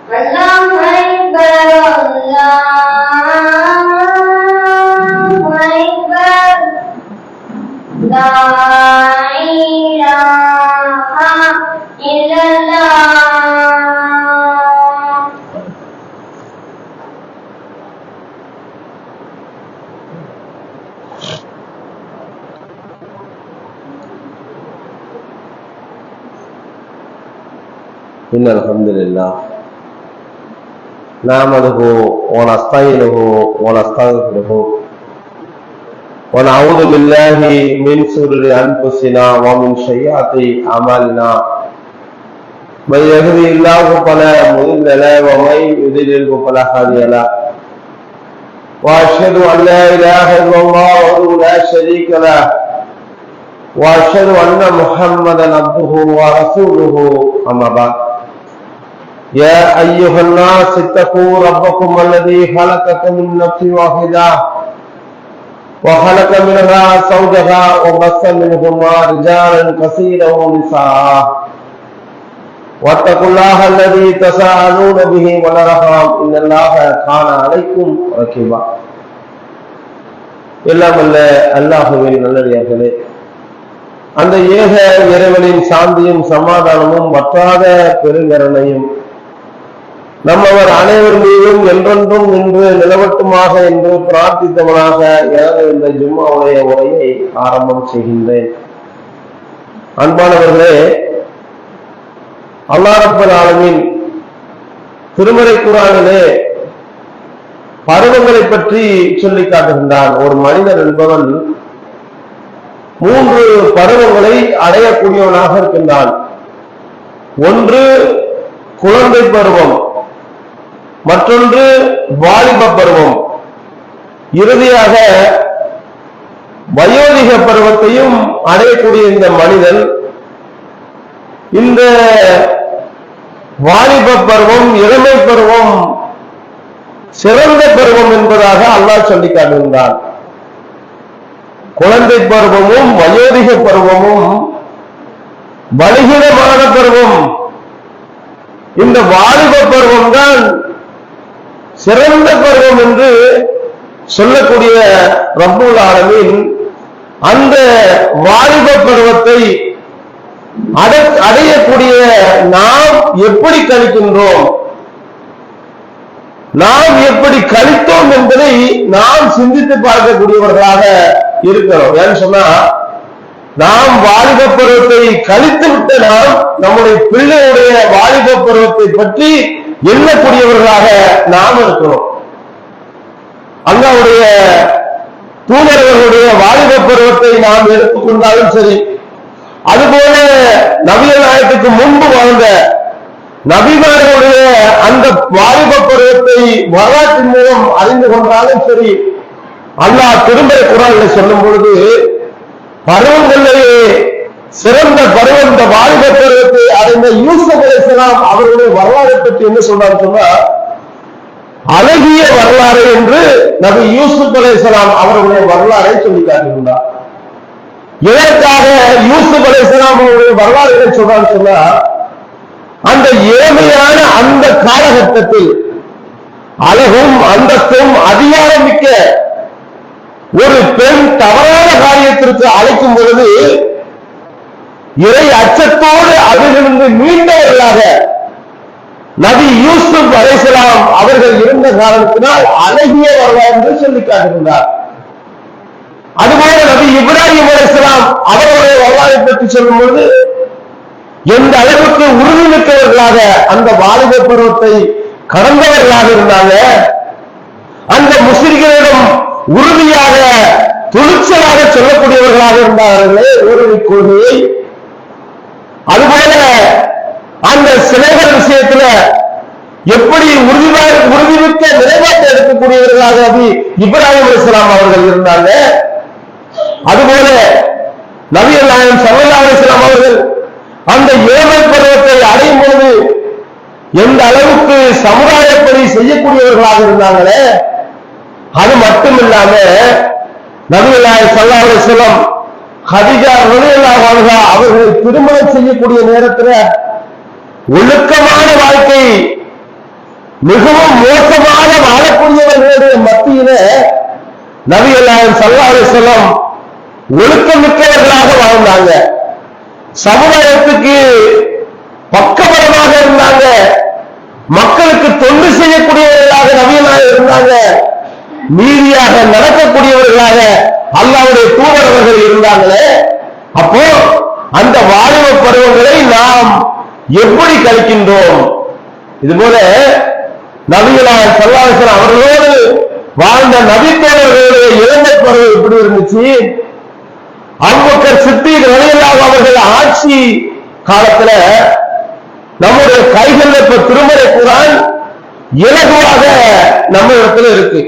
إن الحمد لله نحمده ونستعينه ونستغفره ونعوذ بالله من شرور أنفسنا ومن سيئات أعمالنا من يهده الله فلا مضل له ومن يضلل فلا هادي له وأشهد أن لا إله إلا الله وحده لا شريك له وأشهد أن محمدا عبده ورسوله أما بعد يا أيها الناس اتقوا ربكم الذي خلقكم من نفس واحدة وخلق منها زوجها وبث منهما رجالا كثيرا ونساء واتقوا الله الذي تساءلون به والأرحام إن الله كان عليكم رقيبا எல்லாம் வல்ல அல்லாஹ்வின் நல்லடியார்களே, அந்த ஏக இறைவனின் சாந்தியும் சமாதானமும் வற்றாத பெருங்கருணையும் நம்மவர் அனைவர் மீதும் என்றென்றும் நின்று நிலவட்டுமாக என்று பிரார்த்தித்தவனாக இந்த ஜும்மாவுடைய உரையை ஆரம்பம் செய்கின்றேன். அன்பானவர்களே, அல்லாஹ் ரப்பல் ஆலமீன் திருமறை குர்ஆனிலே பருவங்களை பற்றி சொல்லி காட்டுகின்றான். ஒரு மனிதன் என்பவன் 3 பருவங்களை அடையக்கூடியவனாக இருக்கின்றான். ஒன்று குழந்தை பருவம், மற்றொன்று வாலிப பருவம், இறுதியாக வயோதிக பருவத்தையும் அடையக்கூடிய இந்த மனிதன் இந்த வாலிப பருவம், இளமை பருவம் சிறந்த பருவம் என்பதாக அல்லாஹ் சொல்லி காட்டுகின்றான். குழந்தை பருவமும் வயோதிக பருவமும் பலகீனமான பருவம். இந்த வாலிப பருவம் தான் சிறந்த பருவம் என்று சொல்லக்கூடிய ரப்புல் ஆலமீன் அந்த வாலிப பருவத்தை அடையக்கூடிய நாம் எப்படி கழிக்கின்றோம், நாம் எப்படி கழித்தோம் என்பதை நாம் சிந்தித்து பார்க்கக்கூடியவர்களாக இருக்கிறோம். ஏன்னு சொன்னா, நாம் வாலிப பருவத்தை கழித்து விட்ட நாம் நம்முடைய பிள்ளையுடைய வாலிப பருவத்தை பற்றி எண்ணக்கூடியவர்களாக நாம் இருக்கிறோம். அல்லாஹ்வுடைய தூதர்களுடைய வாலிப பருவத்தை நாம் எடுத்துக்கொண்டாலும் சரி, அதுபோல நபிகள் நாயகத்துக்கு முன்பு வாழ்ந்த நபிமார்களுடைய அந்த வாலிப பருவத்தை வரலாற்றின் மூலம் அறிந்து கொண்டாலும் சரி, அல்லாஹ் திருமறை குர்ஆனில் சொல்லும் பொழுது பருவங்களிலேயே சிறந்த பருவம் இந்த வாலிப பருவத்தை அடைந்த யூசுப் அலைஹிஸ்ஸலாம் அவர்களுடைய வரலாறை பற்றி என்ன சொல்றாரு சொன்னா, அழகிய வரலாறு என்று நபி யூசுப் அலைஹிஸ்ஸலாம் அவர்களுடைய வரலாறை சொல்லி காட்டுகின்றார். இதற்காக யூசுப் அலைஹிஸ்ஸலாம் அவருடைய வரலாறுகளை சொல்றாரு சொன்னா, அந்த ஏழ்மையான அந்த காலகட்டத்தில் அழகும் அந்தஸ்தும் அதிகாரம் மிக்க ஒரு பெண் தவறான காரியத்திற்கு அழைக்கும் பொழுது இறை அச்சத்தோடு அதிலிருந்து மீண்டவர்களாக நபி யூசுப் அலைஹிஸ்ஸலாம் அவர்கள் இருந்த காரணத்தினால் அழகிய வரலாறு என்று சொல்லி காட்டுகின்றார். அதுபோல நபி இப்ராஹிம் அலைஹிஸ்ஸலாம் அவர்களுடைய வரலாறை பற்றி சொல்லும் பொழுது எந்த அளவுக்கு உறுதிமிக்கவர்களாக அந்த வாலிப பருவத்தை கடந்தவர்களாக இருந்தாங்க, அந்த முஸ்லிம்களிடம் உறுதியாக துணிச்சலாக சொல்லக்கூடியவர்களாக இருந்தார்களே ஒரு கொள்கையை. அதுபோல அந்த சிலைகள் விஷயத்துல எப்படி உறுதிமிக்க நிலைப்பாட்டை எடுக்கக்கூடியவர்களாக இப்ராஹிம் அலைஹிஸ்ஸலாம் அவர்கள் இருந்தாங்க. அதுபோல நபிகள் நாயகம் ஸல்லல்லாஹு அலைஹி வஸல்லம் அவர்கள் அந்த ஏழை பருவத்தை அடையும் பொழுது எந்த அளவுக்கு சமுதாயப்படி செய்யக்கூடியவர்களாக இருந்தாங்களே, அது மட்டுமில்லாம நபிகள் நாயகம் ஸல்லல்லாஹு அலைஹி வஸல்லம் ஹதீஜா ரலியல்லாஹு அன்ஹா அவர்களை திருமணம் செய்யக்கூடிய நேரத்தில் ஒழுக்கமான வாழ்க்கை மிகவும் மோசமாக வாழக்கூடியவர்களுடைய மத்தியில நபிகள் நாயகம் ஸல்லல்லாஹு அலைஹி வஸல்லம் ஒழுக்கமிக்கவர்களாக வாழ்ந்தாங்க. சமுதாயத்துக்கு பக்கபலமாக இருந்தாங்க. மக்களுக்கு தொண்டு செய்யக்கூடியவர்களாக நபிகள் நாயகம் இருந்தாங்க. நீதியாக நடக்கக்கூடியவர்களாக அல்லாஹ்வுடைய தூதர் அவர்கள் இருந்தாங்களே. அப்போ அந்த வாலிப பருவங்களை நாம் எப்படி கழிக்கின்றோம்? இதுபோல நபிகள் நாயகம் ஸல்லல்லாஹு அலைஹி வஸல்லம் அவர்களோடு வாழ்ந்த நபித்தோழர்களுடைய இளமை பருவம் எப்படி இருந்துச்சு? அபூபக்கர் சித்தீக் ரலியல்லாஹு அவர்கள் ஆட்சி காலத்துல நம்முடைய கைகளில் இப்ப திருமறை குர்ஆன் இலகுவாக நம்ம இடத்துல இருக்கு.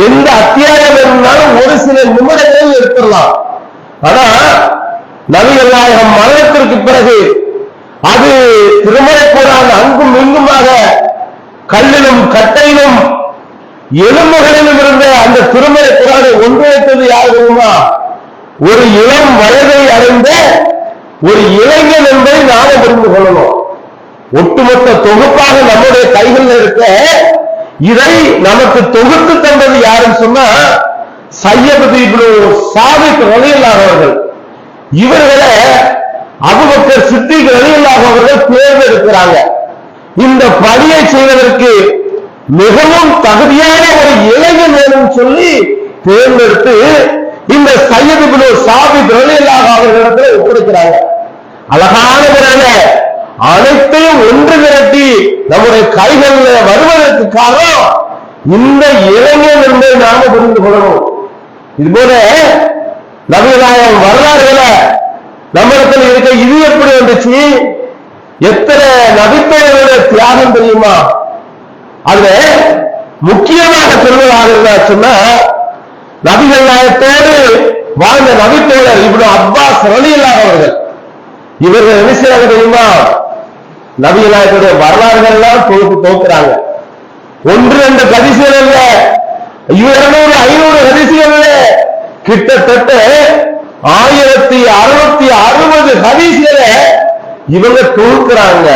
எந்த அத்தியாயம் இருந்தாலும் ஒரு சில நிமிடங்களில் எடுத்துடலாம். ஆனா நபிகள் நாயகம் மரணத்திற்கு பிறகு அது திருமறை குர்ஆன் அங்கும் இங்குமாக கல்லிலும் கட்டையிலும் எலும்புகளிலும் இருந்த அந்த திருமறை குர்ஆனை ஒன்றிணைத்தது யார் தெரியுமா? ஒரு இளம் வயதை அடைந்த ஒரு இளைஞன் என்பதை நாம புரிந்து கொள்ளணும். ஒட்டுமொத்த தொகுப்பாக நம்முடைய கைகளில் இருக்க இதை நமக்கு தொகுத்து தந்தது யாருன்னு சொன்னா சையத் இப்னு சாபித் ரலியல்லாஹு அவர்கள். இவர்களை அபூபக்கர் சித்தீக் ரலியல்லாஹு அவர்கள் தேர்ந்தெடுக்கிறாங்க. இந்த பணியை செய்வதற்கு மிகவும் தகுதியான ஒரு இளைஞன் வேணும் சொல்லி தேர்ந்தெடுத்து இந்த சையத் இப்னு சாபித் ரலியல்லாஹு அவர்களிடத்தில் ஒப்படைக்கிறாங்க. அழகான முறையில அனைத்தையும் ஒன்று திரட்டி நம்முடைய கைகளில் வருவதற்கு காரணம் இந்த இளைஞன் என்பதை நாம புரிந்து கொள்ளணும். இதுபோல நபிகள் நாயகம் வரலாறுகளை நம்மிடத்தில் இருக்க இது எப்படி வந்துச்சு? எத்தனை நபித்தோழர்களுடைய தியாகம் தெரியுமா? அதுல முக்கியமாக சொல்வதாக சொன்னா நபிகள் நாயகத்தோடு வாழ்ந்த நபித்தோழர் இப்னு அப்பாஸ் ரலியல்லாஹு அவர்கள். இவர்கள் என்ன செய்யறாங்க தெரியுமா? நபிகள் நாயகத்துடைய வரலாறுகள் எல்லாம் தொகுக்கிறாங்க. 1-2 ஹதீஸ்கள் இல்ல, 200-500 ஹதீஸ்கள் கிட்டத்தட்ட 1660 ஹதீஸ்களை இவங்க தொகுக்கிறாங்க.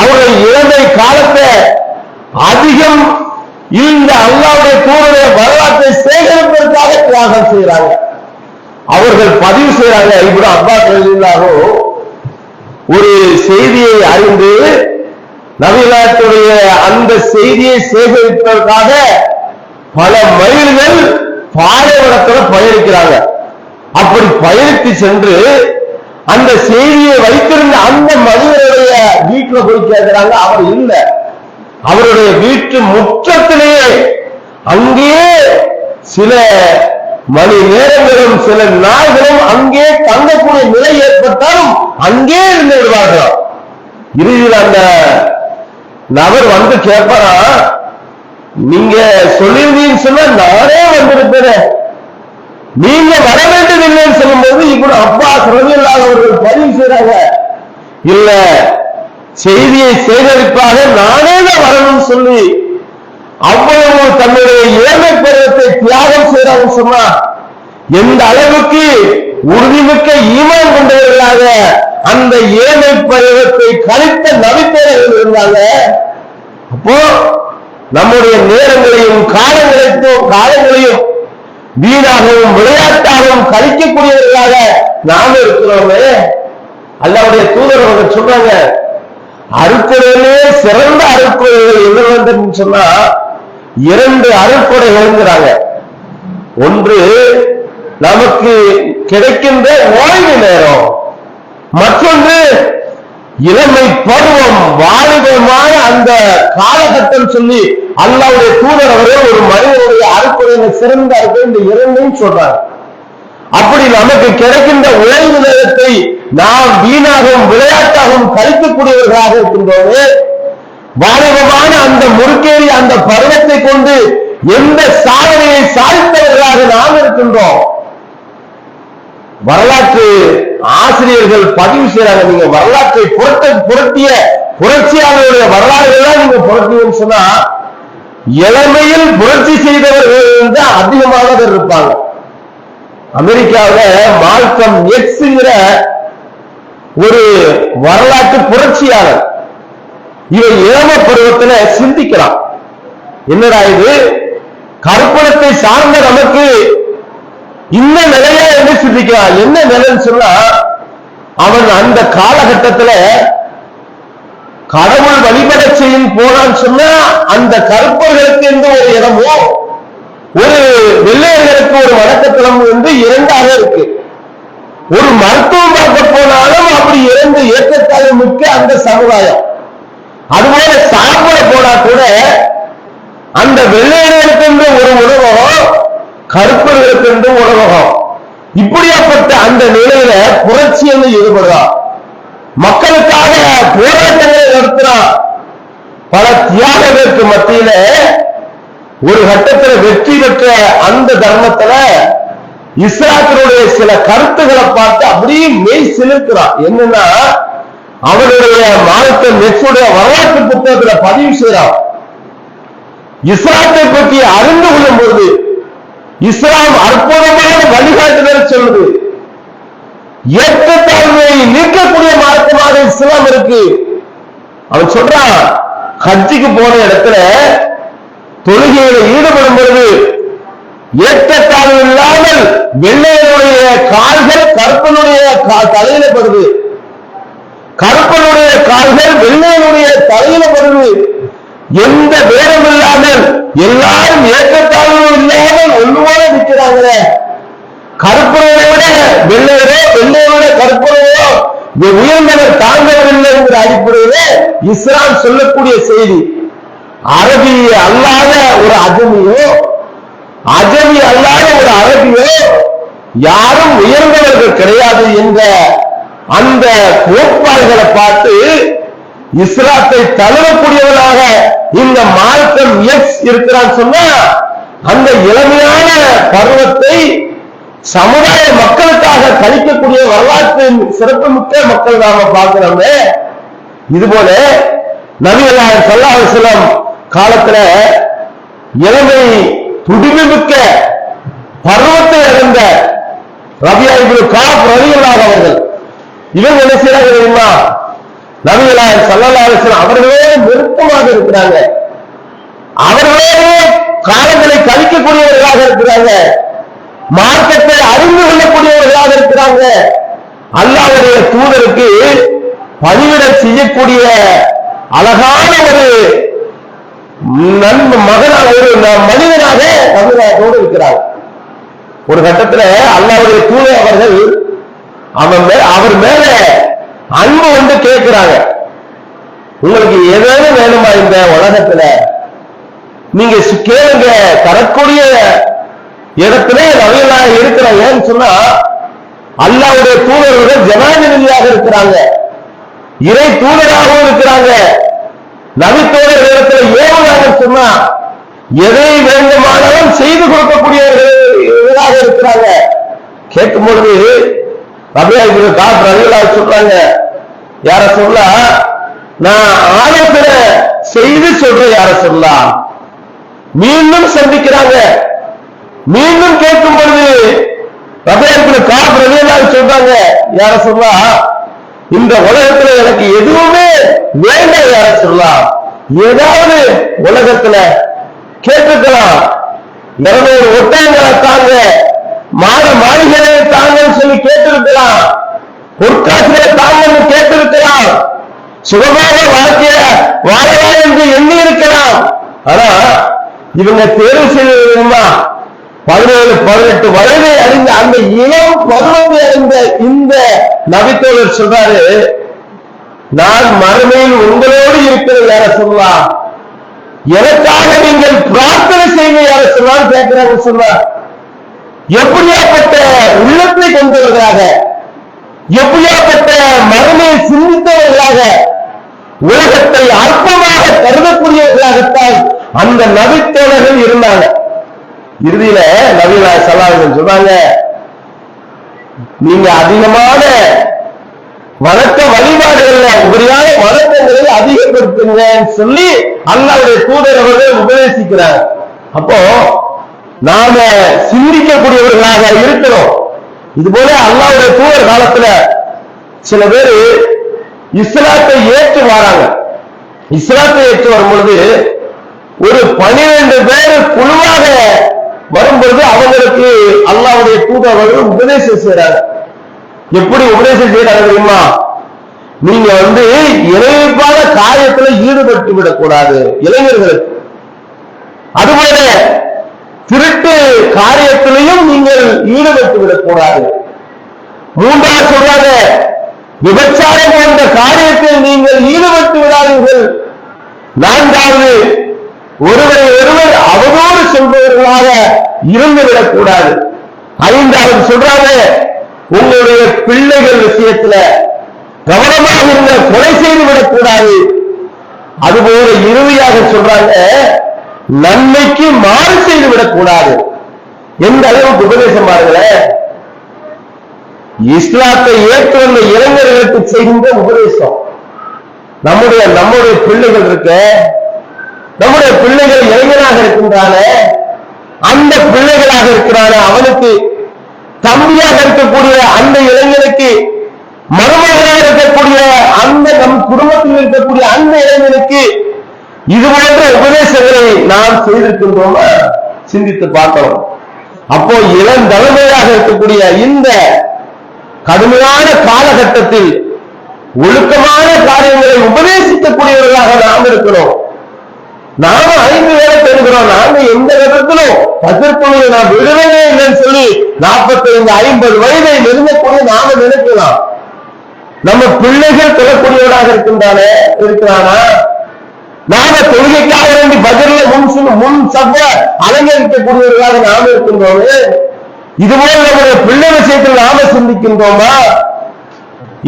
அவர்கள் இளமை காலத்தை அதிகம் இந்த அல்லாஹ்வுடைய தூதருடைய வரலாற்றை சேகரிப்பதற்காக தியாகம் செய்யறாங்க. அவர்கள் பதிவு செய்யறாங்க. இப்னு அப்பாஸ் ரலியல்லாஹு ஒரு செய்தியை அறிந்து நபிகளுடைய அந்த செய்தியை சேகரிப்பதற்காக பல மைல்கள் பாலைவனத்தில் பயணிக்கிறாங்க. அப்படி பயணித்து சென்று அந்த செய்தியை வைத்திருந்த அந்த மனிதனுடைய வீட்டுல போய் கேட்கிறாங்க. அவர் இல்லை. அவருடைய வீட்டு முற்றத்திலேயே அங்கேயே சில மணி நேரங்களும் சில நாள்களும் அங்கே தங்கக்கூடிய நிலை ஏற்பட்டாலும் அங்கே இருந்து விடுவார்கள். இறுதியில் அந்த நபர் வந்து கேட்பாரா, நீங்க சொல்லியிருந்தீங்கன்னு சொன்னா நானே வந்திருக்கிறேன், நீங்க வர வேண்டியதில்லைன்னு சொல்லும்போது இப்னு அப்பாஸ் ரலியல்லாஹு அவர்கள் பதிவு செய்றாங்க, இல்ல செய்தியை சேகரிப்பாக நானே தான் வரணும்னு சொல்லி அவ்வளவு தன்னுடைய இளமை பருவத்தை தியாகம் செய்யறாங்க. சொன்னா எந்த அளவுக்கு உறுதிமிக்க ஈமான் கொண்டவர்களாக அந்த இளமை பருவத்தை கழித்த நபித்தோழர்கள் இருந்தாங்க. அப்போ நம்முடைய நேரங்களையும் காலங்களையும் வீணாகவும் விளையாட்டாகவும் கழிக்கக்கூடியவர்களாக நாம இருக்கிறோமே. அல்லாஹ்வுடைய தூதர் அவர்கள் சொல்றாங்க, அருட்கொடையிலே சிறந்த அருட்கொடைகள் என்னவென்று சொன்னா 2 அருட்கொடைகள்ங்கிறாங்க. ஒன்று நமக்கு கிடைக்கின்ற ஓய்வு நேரம், மற்றொன்று இளமை பருவம், வாலிபமான அந்த காலகட்டம் சொல்லி அல்லாஹ்வுடைய தூதர் அவர்கள் ஒரு மனிதனுடைய அருட்கொடையில சிறந்த அருட்கொடை இந்த 2ஐயும் சொல்றாங்க. அப்படி நமக்கு கிடைக்கின்ற ஓய்வு நேரத்தை நாம் வீணாகவும் விளையாட்டாகவும் கழிக்கக்கூடியவர்களாக இருக்கின்றோமே. வாலிபமான அந்த முறுக்கேறி அந்த பருவத்தை கொண்டு எந்த சாதனையை சாதித்தவர்களாக நாம் இருக்கின்றோம். வரலாற்று ஆசிரியர்கள் பதிவு செய்யறாங்க, நீங்க வரலாற்றை புரட்டிய புரட்சியாளருடைய வரலாறுகள் நீங்க புரட்டின்னு சொன்னா இளமையில் புரட்சி செய்தவர்கள் தான் அதிகமானவர் இருப்பாங்க. அமெரிக்காவில் மால்கம் எக்ஸ்ங்கிற ஒரு வரலாற்று புரட்சியாளர், இவன் இளம பருவத்துல சிந்திக்கிறான், என்னடா இது கற்பனத்தை சார்ந்த நமக்கு இந்த நிலையா என்று சிந்திக்கிறான். என்ன நிலைன்னு சொன்னா, அவன் அந்த காலகட்டத்துல கடவுள் வழிபட செய்யும் போனான்னு சொன்னா அந்த கற்பர்களுக்கு என்று ஒரு இடமோ ஒரு வெள்ளையர்களுக்கு ஒரு வணக்கத்தலம் வந்து இரண்டாக இருக்கு. ஒரு மருத்துவம் பார்க்க போனாலும் அப்படி இரண்டு ஏற்றத்தாழ்வு மிக்க அந்த சமுதாயம். அதுபோல சாப்பிட போனா கூட அந்த வெள்ளையர்களுக்கு என்று ஒரு உணவகம், கருப்பர்களுக்கு என்று உணவகம். இப்படியாப்பட்ட அந்த நிலையில புரட்சி என்று ஈடுபடுறான், மக்களுக்காக போராட்டங்களை நடத்துறான். பல தியாகங்களுக்கு மத்தியில ஒரு கட்டத்தில் வெற்றி பெற்ற அந்த தர்மத்துல இஸ்லாத்தினுடைய சில கருத்துக்களை பார்த்து அப்படியே மெய் சிலிர்க்கிறான். என்னன்னா, அவருடைய மார்க்க நெச்சுடைய வரலாற்று புத்தகத்துல பதிவு செய்யறான். இஸ்லாத்தை பற்றி அறிந்து கொள்ளும் போது இஸ்லாம் அற்புதமான வழிகாட்டுதல் சொல்லுது. ஏற்றத்தாழ்மையை நீக்கக்கூடிய மார்க்கமாக இஸ்லாம் இருக்கு. அவன் சொல்றான், ஹஜ்ஜுக்கு போன இடத்துல தொழுகையில ஈடுபடும் பொழுது ஏற்றத்தாழ்வு இல்லாமல் வெள்ளையனுடைய கால்கள் கருப்பனுடைய தலையில படுது, கருப்பனுடைய கால்கள் வெள்ளையனுடைய தலையில படுது. எந்த பேரம் இல்லாமல் எல்லாரும் ஏற்றத்தாழ்வு இல்லாமல் ஒன்றுவோட நிற்கிறாங்க. கருப்பனையை விட வெள்ளையரோ, வெள்ளையோட கருப்பனையோ உயர்ந்தவர் தாங்கவில்லை என்கிற அடிப்படையிலே இஸ்லாம் சொல்லக்கூடிய செய்தி. அரபி அல்லாத ஒரு அஜமியோ, அஜமி அல்லாத ஒரு அரபியோ யாரும் உயர்ந்தவர்கள் கிடையாது என்ற அந்த கோட்பாடுகளை பார்த்து இஸ்லாத்தை தழுவக்கூடியவனாக இந்த மார்க்கம் எக்ஸ் இருக்கிறான்னு சொன்னா, அந்த இளமையான பருவத்தை சமுதாய மக்களுக்காக கழிக்கக்கூடிய வரலாற்றின் சிறப்புமிக்க மக்கள் நாம பார்க்கிறோம். இதுபோல நபிகள் நாயகம் ஸல்லல்லாஹு அலைஹி வஸல்லம் காலத்துல இளமை துடிமிக்க பருவத்தை அடைந்த ரபியா இப்னு கஅப் ரலியல்லாஹு அவர்கள் இவங்க என்ன செய்யறாங்க தெரியுமா? நபிகள் நாயகம் ஸல்லல்லாஹு அலைஹி வஸல்லம் அவர்களே நெருக்கமாக இருக்கிறாங்க, அவர்களே காலங்களை கழிக்கக்கூடியவர்களாக இருக்கிறாங்க, மார்க்கத்தை அறிந்து கொள்ளக்கூடியவர்களாக இருக்கிறாங்க. அல்லாஹ்வுடைய தூதருக்கு பணிவிட செய்யக்கூடிய அழகான ஒரு மகனாக, ஒரு மனிதனாக தமிழகத்தோடு இருக்கிறார். ஒரு கட்டத்தில் அல்லாஹ்வுடைய தூதர் அவர்கள் அவர் மேல அன்பு வந்து கேட்கிறாங்க, உங்களுக்கு ஏதேனும் வேணுமா இந்த உலகத்துல, நீங்க கேளுங்க, தரக்கூடிய இடத்துல நபிகளாக இருக்கிறாங்க. ஏன்னு சொன்னா அல்லாஹ்வுடைய தூதர்கள் ஜனாதிபதியாக இருக்கிறாங்க, இறை தூதராகவும் இருக்கிறாங்க. நபித்தோழர் இடத்துல ஏவுதாக சொன்னா எதை வேண்டுமானாலும் செய்து கொடுக்கக்கூடியவர்களாக இருக்கிறாங்க. கேட்கும் பொழுது ரபியா இப்னு கஅப் ரலியல்லாஹு சொல்றாங்க, யார சொல்லலாம், நான் ஆலோசனை செய்து சொல்றேன் யார சொல்லலாம். மீண்டும் சந்திக்கிறாங்க, மீண்டும் கேட்கும் பொழுது ரபியா இப்னு கஅப் ரலியல்லாஹு சொல்றாங்க, யார சொல்லலாம், இந்த உலகத்துல எனக்கு எதுவுமே வேண்டாம் யார சொல்லலாம், ஏதாவது உலகத்துல கேட்டுக்கலாம், 200 ஒட்டகங்களை தாங்க, மாளிகளை தாங்கன்னு சொல்லி கேட்டிருக்கலாம், பொற்காசுகளை தாங்கன்னு கேட்டிருக்கலாம், சுகமாக வாழ்க்கைய வாழலாம் என்று எண்ணி இருக்கலாம். ஆனா இவங்க தேர்வு செய்யணுமா 17-18 வயதை அறிந்த அந்த இளம் பருவத்தை அறிந்த இந்த நபித்தோழர் சொல்றாரு, நான் மறுமையில் உங்களோடு இருக்கிற யார சொல்லலாம், எனக்காக நீங்கள் பிரார்த்தனை செய்ய யார சொல்லலாம் கேட்கிறாங்க. சொல்றார், எப்படியாப்பட்ட உள்ளத்தை கொண்டவர்களாக, எப்படியாப்பட்ட மறுமையை சிந்தித்தவர்களாக, உலகத்தை அற்பமாக கருதக்கூடியவர்களாகத்தான் அந்த நபித்தோழர்கள் இருந்தாங்க. இறுதியில நபிகள் நாயகம் ஸல்லல்லாஹு அலைஹி வஸல்லம் சொல்றாங்க, நீங்க அதிகமான வணக்க வழிபாடுகள்ல உபரியான வணக்கங்களை அதிகப்படுத்துங்க சொல்லி அல்லாஹ்வுடைய தூதர் அவர்கள் உபதேசிக்கிறார். அப்போ நாம சிந்திக்கக்கூடியவர்களாக இருக்கிறோம். இது போல அல்லாஹ்வுடைய தூதர் காலத்துல சில பேர் இஸ்லாத்தை ஏற்று வராங்க, இஸ்லாத்தை ஏற்று வரும்பொழுது ஒரு 12 பேர் குழுவாக வரும்பொழுது அவங்களுக்கு அல்லாஹ்வுடைய தூதர் உபதேசம் செய்யறாங்க. எப்படி உபதேசம் செய்யறாங்க தெரியுமா? நீங்க இறைவான காரியத்துல ஈடுபட்டு விடக்கூடாது இளைஞர்களுக்கு. அதுபோல திருட்டு காரியத்திலையும் நீங்கள் ஈடுபட்டு விடக்கூடாது. மூன்றாவது சொல்றாங்க, விபச்சாரம் என்ற காரியத்தில் நீங்கள் ஈடுபட்டு விடாதீர்கள். நான்காவது, ஒருவரை ஒருவர் அவதூறு சொல்பவர்களாக இருந்து விடக்கூடாது. ஐந்தாவது சொல்றாங்க, உங்களுடைய பிள்ளைகள் விஷயத்துல கவனமாக இருந்த கொலை செய்து விடக்கூடாது. அதுபோல இறுதியாக சொல்றாங்க, நன்மைக்கு மாறு செய்து விடக்கூடாது. எந்த அளவுக்கு உபதேசம் பாருங்களேன். இஸ்லாத்தை ஏற்று வந்த இளைஞர்களுக்கு செய்கின்ற உபதேசம். நம்முடைய பிள்ளைகள் இருக்க, நம்முடைய பிள்ளைகள் இளைஞராக இருக்கின்றான, அந்த பிள்ளைகளாக இருக்கிறான அவனுக்கு தம்பியாக இருக்கக்கூடிய அந்த இளைஞனுக்கு, மருமகனாக இருக்கக்கூடிய அந்த நம் குடும்பத்தில் இருக்கக்கூடிய அந்த இளைஞனுக்கு இது போன்ற உபதேசங்களை நாம் செய்திருக்கின்றோமா சிந்தித்து பார்க்கிறோம். அப்போ இளந்தலைமையாக இருக்கக்கூடிய இந்த கடுமையான காலகட்டத்தில் ஒழுக்கமான காரியங்களை உபதேசிக்கக்கூடியவர்களாக நாம் இருக்கிறோம். நாம 5 வேலை பெறுகிறோம். நாங்க எந்த விதத்திலும் பத்திரத்துறையை நாம் விடுவதே இல்லைன்னு சொல்லி 45-50 வயதை நெருங்கக்கூடிய நாம நினைக்கலாம். நம்ம பிள்ளைகள் தொழக்கூடியவராக இருக்கிறானா? நாம தொழுகைக்காக வேண்டி பதில முன் சப அலங்கரிக்கக்கூடியவர்களாக நாம இருக்கின்றோம். இதுபோல நம்முடைய பிள்ளை விஷயத்தில் நாம சிந்திக்கின்றோமா?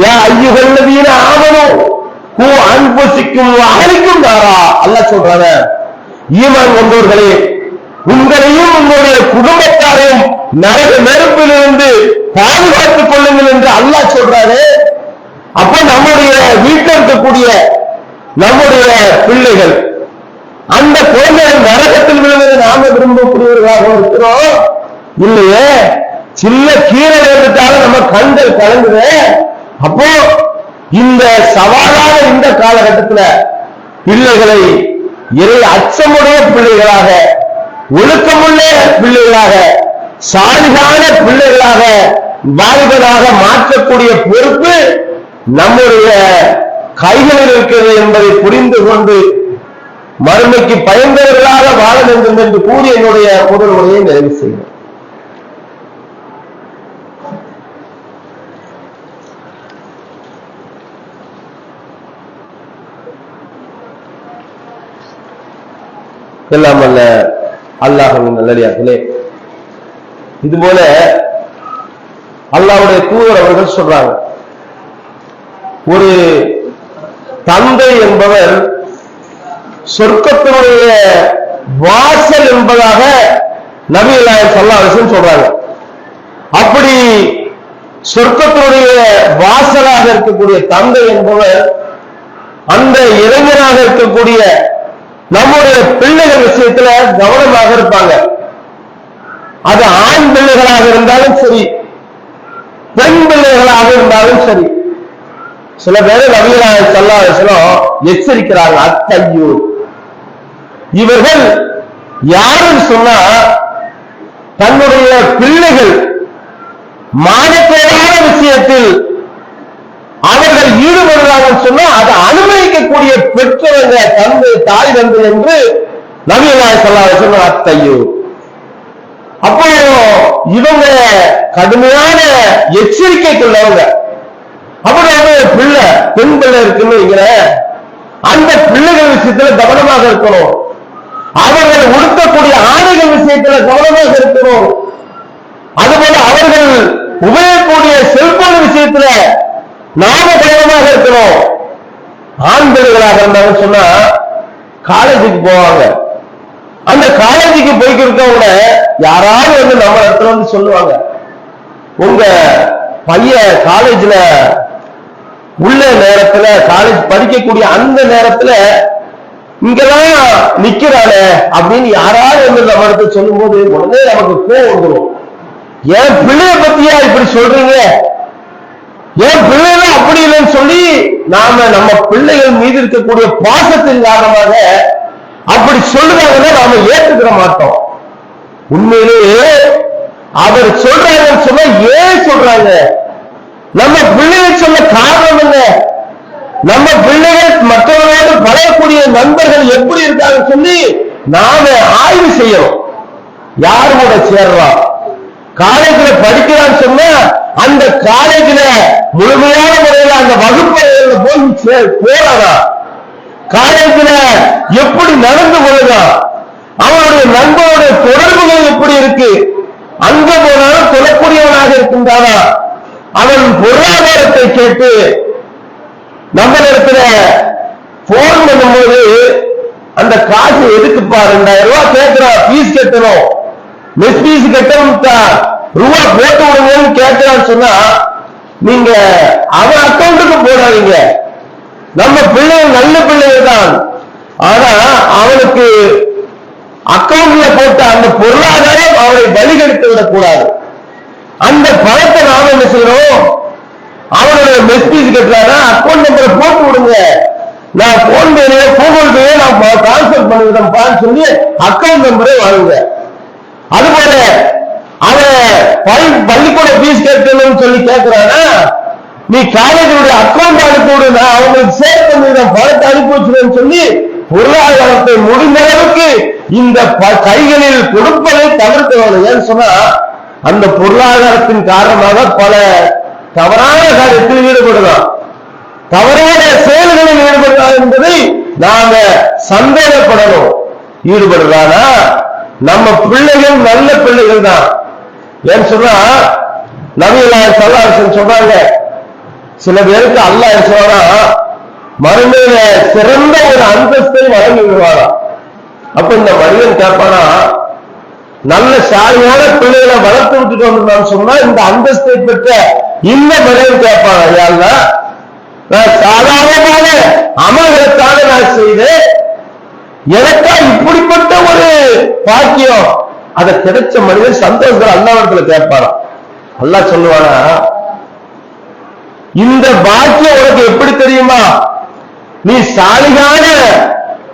யா அய்யுஹல்லதீன ஆமனூ கூ அன்ஃபுஸக்கும் வ அஹ்லிக்கும் நாரா. அல்லாஹ் சொல்றாங்க, ஈமான் கொண்டவர்களே, உங்களையும் உங்களுடைய குடும்பத்தாரையும் நரக நெருப்பிலிருந்து பாதுகாத்துக் கொள்ளுங்கள் என்று அல்லாஹ் சொல்றாரு. அப்ப நம்முடைய வீட்டில் இருக்கக்கூடிய நம்முடைய பிள்ளைகள், அந்த குழந்தைகள் நரகத்தில் விழுவதை நாம விரும்பக்கூடியவர்களாக இருக்கிறோம் இல்லையே? சின்ன கீரை வேண்டுக்காக நம்ம கண்கள் கலங்குது. அப்போ இந்த சவாலான இந்த காலகட்டத்தில் பிள்ளைகளை இறை அச்சமுடைய பிள்ளைகளாக, ஒழுக்கமுள்ள பிள்ளைகளாக, சாலிகான பிள்ளைகளாக, வாலிபனாக மாற்றக்கூடிய பொறுப்பு நம்முடைய கைகளில் இருக்கிறது என்பதை புரிந்து கொண்டு மறுமைக்கு பயந்தவர்களாக வாழ வேண்டும் என்று கூறி என்னுடைய முதல் உரையை நிறைவு செய்கிறேன். எல்லாம் அல்ல அல்லாஹ்வின் நல்லடியார்களே, இதுபோல அல்லாஹ்வுடைய தூதர் அவர்கள் சொல்றாங்க, ஒரு தந்தை என்பவர் சொர்க்கத்தினுடைய வாசல் என்பதாக நபிகள் நாயகம் ஸல்லல்லாஹு அலைஹி வஸல்லம் சொல்றாங்க. அப்படி சொர்க்கத்தினுடைய வாசலாக இருக்கக்கூடிய தந்தை என்பவர் அந்த இளைஞராக இருக்கக்கூடிய நம்முடைய பிள்ளைகள் விஷயத்துல கவனமாக இருப்பாங்க. அது ஆண் பிள்ளைகளாக இருந்தாலும் சரி, பெண் பிள்ளைகளாக இருந்தாலும் சரி. சில பேர் நபிகள் நாயகம் ஸல்லல்லாஹு அலைஹி வஸல்லம் எச்சரிக்கிறாங்க, அத்தையோ, இவர்கள் யாருன்னு சொன்னா தன்னுடைய பிள்ளைகள் மானக்கேடான விஷயத்தில் அவர்கள் ஈடுபடுறாங்கன்னு சொன்னா அதை அனுமதிக்கக்கூடிய பெற்றவங்க தந்தை, தாய், தந்தை என்று நபிகள் நாயகம் ஸல்லல்லாஹு அலைஹி வஸல்லம் அத்தையோ. அப்போ இவங்க கடுமையான எச்சரிக்கை கொள்ளவங்க. அப்படி பிள்ளை, பெண் பிள்ளை இருக்குன்னு அந்த பிள்ளைகள் விஷயத்துல கவனமாக இருக்கணும். அவர்கள் உடுத்தக்கூடிய ஆடைகள் விஷயத்துல கவனமாக இருக்கணும். அதுபோல அவர்கள் உபயோகக்கூடிய செல்போன் விஷயத்துல நாம கவனமாக இருக்கணும். ஆண் பிள்ளைகளாக இருந்தாங்கன்னு சொன்னா காலேஜுக்கு போவாங்க. அந்த காலேஜுக்கு போய்க்கு இருக்கவங்க யாராவது நம்ம இடத்துல சொல்லுவாங்க, உங்க பையன் காலேஜ்ல உள்ள நேரத்துல, காலேஜ் படிக்கக்கூடிய அந்த நேரத்துல இங்கெல்லாம் நிக்கிறானே அப்படின்னு யாராவது நம்ம இடத்துல சொல்லும் போது உடனே நமக்கு கோவம் வந்துடும். என் பிள்ளைய பத்தியா இப்படி சொல்றீங்க? ஏன் பிள்ளைகள் அப்படி இல்லைன்னு சொல்லி நாம நம்ம பிள்ளைகள் மீது இருக்கக்கூடிய பாசத்தின் காரணமாக அப்படி சொல்லுறாங்கன்னா நாம ஏற்றுக்கிற மாட்டோம். உண்மையிலேயே அவர் சொல்றாங்கன்னு சொன்னா ஏன் சொல்றாங்க? நம்ம பிள்ளைகள் சொல்ல காரணம் என்ன? நம்ம பிள்ளைகள் மற்றவர்களோடு பழகக்கூடிய நண்பர்கள் எப்படி இருக்காங்க சொல்லி நாம ஆய்வு செய்யணும். யாரு கூட சேர்றோம்? காலேஜ்ல படிக்கிறான்னு சொன்னா அந்த காலேஜ்ல முழுமையான முறையில் அந்த வகுப்பறையில போய் போறானா? காலேஜ்ல எப்படி நடந்து கொள்ளுதான்? அவனுடைய நண்பனுடைய தொடர்புகள் எப்படி இருக்கு? அங்க போனாலும் சொல்லக்கூடியவனாக இருக்கின்றானா? அவன் பொருளாதாரத்தை கேட்டு நம்ம இடத்துல போன் பண்ணும்போது அந்த காசு எதுக்குப்பா 2000 ரூபாய் கேட்கிறான், பீஸ் கட்டணும், மெஸ் பீஸ் கட்டணும், ரூபா போட்டு விடுங்கன்னு கேட்கிறான்னு சொன்னா நீங்க அவன் அக்கௌண்ட்டுக்கு போடாதீங்க. நம்ம பிள்ளைகள் நல்ல பிள்ளைகள் தான், ஆனா அவனுக்கு அக்கௌண்ட்ல போட்ட அந்த பொருளாதாரம் அவனை வழிகெடுத்து விடக்கூடாது. அந்த பணத்தை நாம என்ன செய்யணும்? அவனுடைய மெஸ் பீஸ் கட்டுறானா அக்கௌண்ட் நம்பரை போட்டு விடுங்க, நான் போன் பே கூகுள் பே நான் டிரான்ஸ்பர் பண்ணிவிட்டேன் சொல்லி அக்கௌண்ட் நம்பரே வாங்குங்க. அதுபோல அவன் பள்ளிக்கூட பீஸ் கேட்கணும்னு சொல்லி கேட்கிறானா நீ காலேஜுடைய அக்கௌண்ட் அனுப்பி விடு, நான் அவங்களுக்கு சேவ் பண்ணிவிட்டேன், பணத்தை அனுப்பி வச்சுருன்னு சொல்லி பொருளாதாரத்தை முடிந்த அளவுக்கு இந்த கைகளில் கொடுப்பதை தவிர்க்க வேண்டும். ஏன்னு சொன்னா அந்த பொருளாதாரத்தின் காரணமாக பல தவறான காரியத்தில் ஈடுபடலாம், தவறான செயல்களில் ஈடுபடலாம் என்பதை நாம சந்தேகப்படணும். ஈடுபடுறானா நம்ம பிள்ளைகள் நல்ல பிள்ளைகள் தான். ஏன்னு சொன்னா நபிகள் ஸல்லல்லாஹு அலைஹி சொல்றாங்க, சில பேருக்கு அல்லாஹ் சொல்றா மறுமையில சிறந்த ஒரு அந்தஸ்தை வழங்கி விடுவாரா. அப்ப இந்த மனிதன் கேட்பானா, நல்ல சாலியான பிள்ளைகளை வளர்த்து விட்டுட்டு வந்தான்னு சொன்னா இந்த அந்தஸ்தை பெற்ற இந்த மனிதன் கேட்பானா, யாருன்னா நான் சாதாரணமான அமல்களுக்காக நான் செய்தேன், எனக்கா இப்படிப்பட்ட ஒரு பாக்கியம், அதை கிடைச்ச மனிதன் சந்தோஷம் அல்லாஹ்விடத்துல கேட்பாராம். அல்லாஹ் சொல்லுவானா, இந்த பாக்கியம் உனக்கு எப்படி தெரியுமா? நீ சாலிகான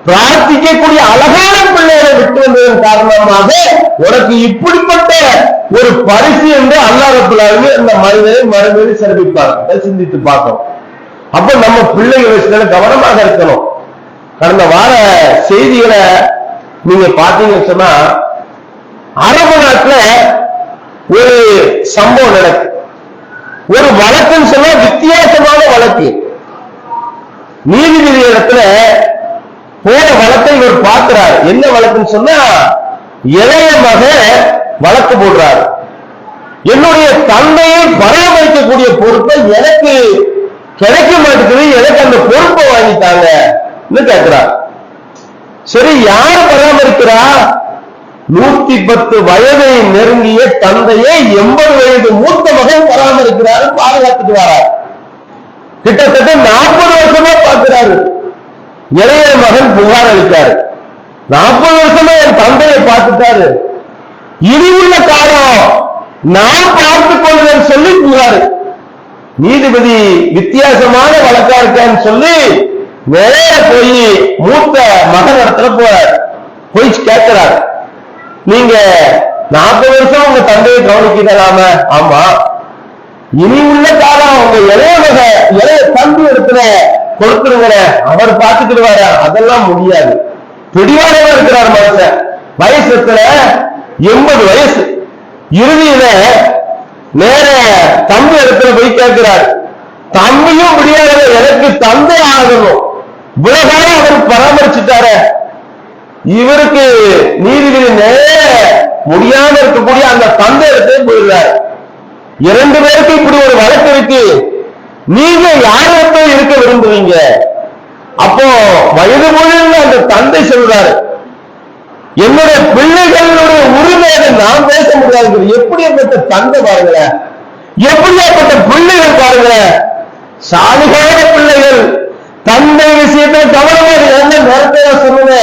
பிரார்த்திக்கக்கூடிய அழகான பிள்ளைகளை விட்டு வந்ததன் காரணமாக உனக்கு இப்படிப்பட்ட ஒரு பரிசு என்று அல்லாஹ் ரப்பல் ஆலமீன் அந்த மனிதனை மறுமையில் சிறப்பிப்பார். சிந்தித்து பார்க்கணும். அப்ப நம்ம பிள்ளைகள் விஷயத்துல கவனமாக இருக்கணும். கடந்த வார செய்திகளை நீங்க பாத்தீங்கன்னு சொன்னா அரபு நாட்டுல ஒரு சம்பவம் நடக்கு. ஒரு வழக்குன்னு சொன்னா வித்தியாசமான வழக்கு. நீதிபதி இடத்துல போன வழக்கை இவர் பார்க்கிறார். என்ன வழக்குன்னு சொன்னா இளைய மக வழக்கு போடுறார். என்னுடைய தந்தையை பராமரிக்கக்கூடிய பொறுப்பை எனக்கு கிடைக்க மாட்டேங்குது, எனக்கு அந்த பொறுப்பை வாங்கிட்டாங்க கேட்கிறார். சரி, யார் பராமரிக்கிறா? 110 வயதை நெருங்கிய தந்தையை 80 வயது மூத்த மகன் பராமரிக்கிறாரு, பாதுகாத்துட்டு வரார். கிட்டத்தட்ட 40 வருஷமா பார்க்கிறாரு. இளைய மகன் புகார் அளித்தாரு, 40 வருஷமா என் தந்தையை பார்த்துட்டாரு, இனி உள்ள காலம் நான் பார்த்துக் கொள்வேன் சொல்லி புகாரு. நீதிபதி வித்தியாசமான வழக்கா இருக்கான்னு சொல்லி நேர போய் மூத்த மகன் இடத்துல போறார். போய் கேட்கிறார், நீங்க 40 வருஷம் உங்க தந்தையை கவனிக்கலாம? ஆமா. இனி உள்ள காலம் உங்க இளைய தம்பி இடத்துல கொடுத்துருங்க, அவர் பார்த்துக்கிடுவாரு. அதெல்லாம் முடியாது. பிடிவாதமா இருக்கிறார் மனுஷன். வயசுல 80 வயசு. இறுதியில நேர தம்பி இடத்துல போய் கேட்கிறார். தம்பியும் முடியாத, எனக்கு தந்தை ஆகணும், உலகாக அவர் பராமரிச்சுட்டார. இவருக்கு நீதிபதி நேர முடியாம இருக்கக்கூடிய அந்த தந்தை இடத்துல போயிடுறாரு. 2 பேருக்கு இப்படி ஒரு வழக்கு இருக்கு, நீங்க யாரிடத்தை இருக்க விரும்புவீங்க? அப்போ வயது முழுவதும் அந்த தந்தை சொல்றாரு, என்னுடைய பிள்ளைகளுடைய உரிமையை நான் பேச முடியாது. எப்படியாப்பட்ட தந்தை பாருங்க, எப்படியாப்பட்ட பிள்ளைகள் பாருங்க, சாலிகான பிள்ளைகள். தந்தை விஷயத்தை கவனமாக என்ன நேரத்தை சொல்லுங்க,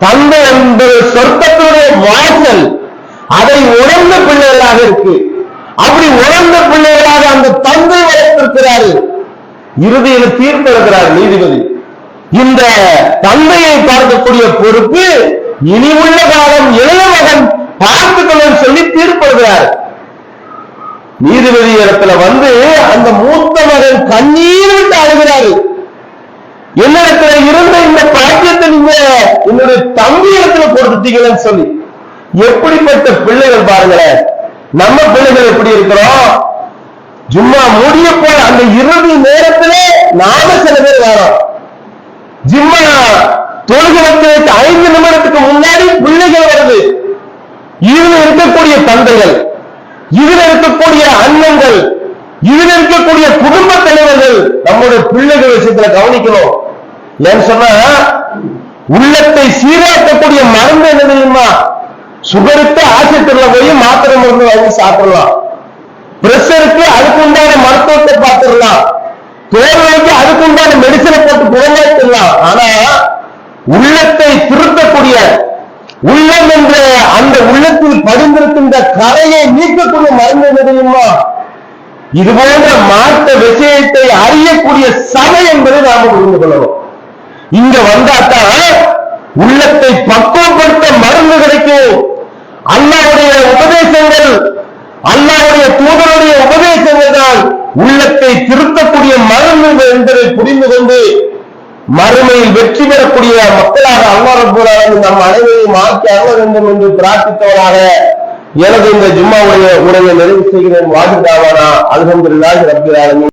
தந்தை என்பது சொர்க்கத்தினுடைய வாசல், அதை உணர்ந்த பிள்ளைகளாக இருக்கு. அப்படி உணர்ந்த பிள்ளைகளாக அந்த தந்தை வளர்த்த கேட்டிருக்கிறாரு. இறுதியில் தீர்ப்பு இருக்கிறார் நீதிபதி. இந்த தந்தையை பார்க்கக்கூடிய பொறுப்பு இனி உள்ள காலம் இளைய மகன் பார்த்துக்கணும் சொல்லி தீர்ப்படுகிறார். நீதிபதி இடத்துல அந்த மூத்த மகன் கண்ணீர் விட்டு அழுகிறாரு. என்னிடத்துல இருந்த இந்த பாக்கியத்தை நீங்க என்னுடைய தம்பி இடத்துல கொடுத்துட்டீங்கன்னு சொல்லி. எப்படிப்பட்ட பிள்ளைகள் பாருங்களேன். நம்ம பிள்ளைகள் எப்படி இருக்கிறோம்? ஜும்மா முடிய போய் அந்த இறுதி நேரத்திலே நாம சில பேர் வரோம். ஜும்மா தொழுகிறதுக்கு 5 நிமிடத்துக்கு முன்னாடி பிள்ளைகள் வருது. இதுல இருக்கக்கூடிய தந்தைகள், இதுல இருக்கக்கூடிய அண்ணங்கள், இதுல இருக்கக்கூடிய குடும்ப தலைவர்கள் நம்முடைய பிள்ளைகள் விஷயத்துல கவனிக்கணும். ஏன்னு சொன்னா உள்ளத்தை சீராக்கக்கூடிய மருந்து என்ன தெரியுமா? சுகருக்கு ஆஸ்பத்திரியில போய் மாத்திரை மருந்து வாங்கி சாப்பிடலாம். பிரஷருக்கு அதுக்கு உண்டான மருத்துவத்தை பார்த்துடலாம். தோல்விக்கு அதுக்கு உண்டான மெடிசனை போட்டு குணமாக்கிடலாம். ஆனா உள்ளத்தை திருத்தக்கூடிய உள்ளம் என்ற அந்த உள்ளத்தில் படிந்திருக்கின்ற கரையை நீக்கக்கூடிய மருந்து என்ன தெரியுமா? இது போன்ற மார்க்க விஷயத்தை அறியக்கூடிய சபை என்பதை நாம புரிந்து கொள்ளணும். இங்க வந்தாத்தான் உள்ளத்தை பக்குவப்படுத்த மருந்து கிடைக்கும். அல்லாஹ்வுடைய உபதேசங்கள், அல்லாஹ்வுடைய தூதருடைய உபதேசங்கள் தான் உள்ளத்தை திருத்தக்கூடிய மருந்து என்பதை புரிந்து கொண்டு மறுமையில் வெற்றி பெறக்கூடிய மக்களாக அல்லாஹ் ரப்பல் ஆலமீன் நம் அனைவரையும் ஆக்கி அருள வேண்டும் என்று பிரார்த்தித்தவராக எனது இந்த ஜும்மாவுடைய உரையை நிறைவு செய்கிறேன். வாஜிதாவானா அல்ஹம்துலில்லாஹி ரப்பில் ஆலமீன்.